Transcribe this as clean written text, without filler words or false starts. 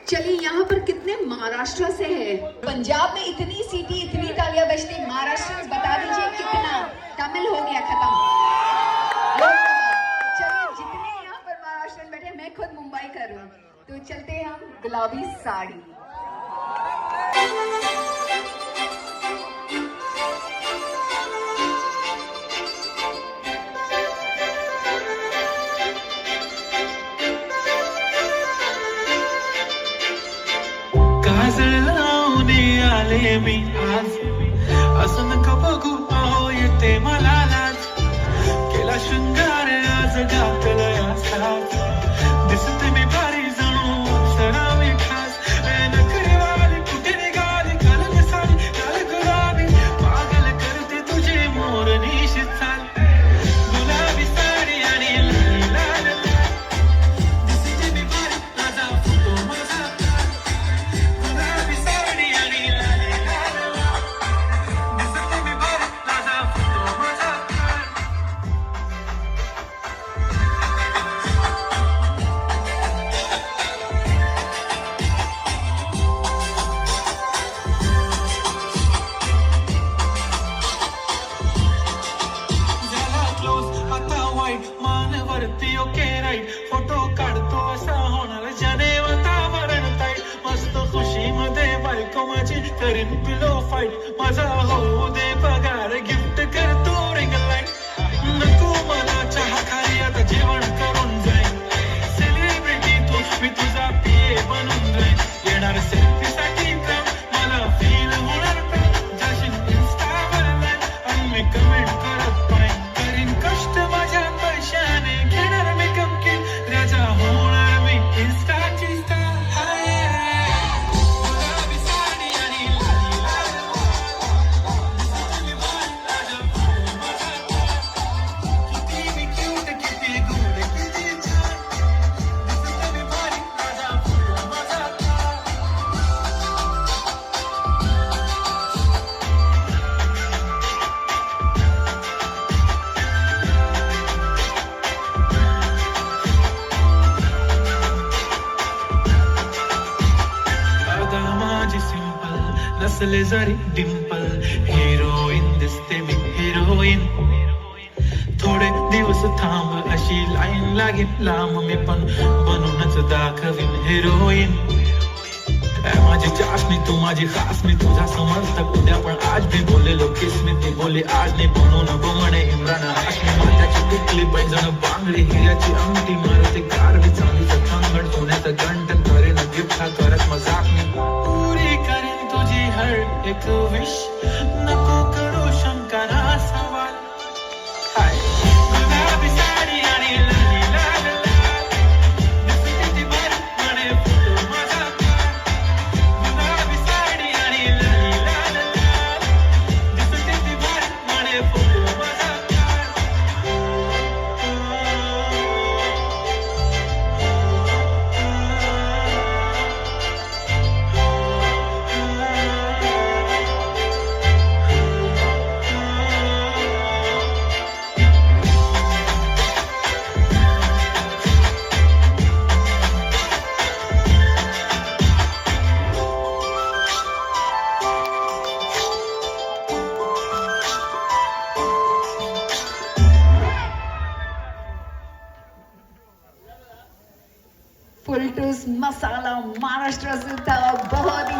चलिए, यहाँ पर कितने महाराष्ट्र से हैं? पंजाब में इतनी सीटी, इतनी तालियां बजती, महाराष्ट्र बता दीजिए कितना? तमिल हो गया खत्म। चलिए, जितने यहाँ पर महाराष्ट्र बैठे, मैं खुद मुंबई कर हूँ, तो चलते हैं हम गुलाबी साड़ी। आले मी आज असं नका बघू अहो येते मला लाज केला शृंगार आज घातलंय साज दिसते मी भारी जणू सरावी खास नखरी वाली कुठे निघाली काल सारी काल गुलाबी पागल करते तुझे मोर निशी चाल गुलाबी साडी आणि लाल लाल दिसते मी भारी माझा फोटो माझा गुलाबी साडी आणि फोटो काढतो असा होणार जने वातावरण ताईट मस्त खुशी मध्ये बायको माझी करीन पिलो फाईट माझा होऊ दे पगार गिफ्ट करतो रिंग लाईट नको मला चहा खाली आता जेवण करून जाईन सेलिब्रिटी तू मी तुझा पिये बनून जाईन येणार सेल्फी साठी मला फील होणार जाशील इन्स्टावर आणि मी कमेंट करत पाहिजे करीन कष्ट माझ्या पैशाने घेणार मी कमकीन राजा होणार मी इन्स्टाची स्टार गुलाबी साडी आणि लाली लाल किती मी क्यूट किती गोड किती छान दिसते मी भारी राजा फोटो माझा माझी सिंपल नसले जरी डिंपल हिरोईन दिसते मी हिरोईन थोडे दिवस थांब अशी लाईन लागेल लांब मी पण बनूनच दाखवीन हिरोईन माझी चाशनी तू माझी खास मी तुझा समर्थक उद्या पण आज भी बोललेलो किस मी ती बोली आज नाही बनून बमणे इम्रान हाशमी माझ्याची टिकली पैजण बांगडी हिऱ्याची अंगठी मारते कारवी चांदीचं कंगण सोन्याचं गंटन करेन गिफ्ट हा करत मजाक मी पुरी करेन तुझी हर एक विश नको करू शंका ना सवाल हाय गुलाबी साडी आणि लाली लाल लाल दिसते ती भारी म्हणे फोटो माझा गुलाबी साडी आणि लाली लाल लाल दिसते ती भारी म्हणे फोटो माझा फुल टूस मसाला महाराष्ट्र से था, बहुत ही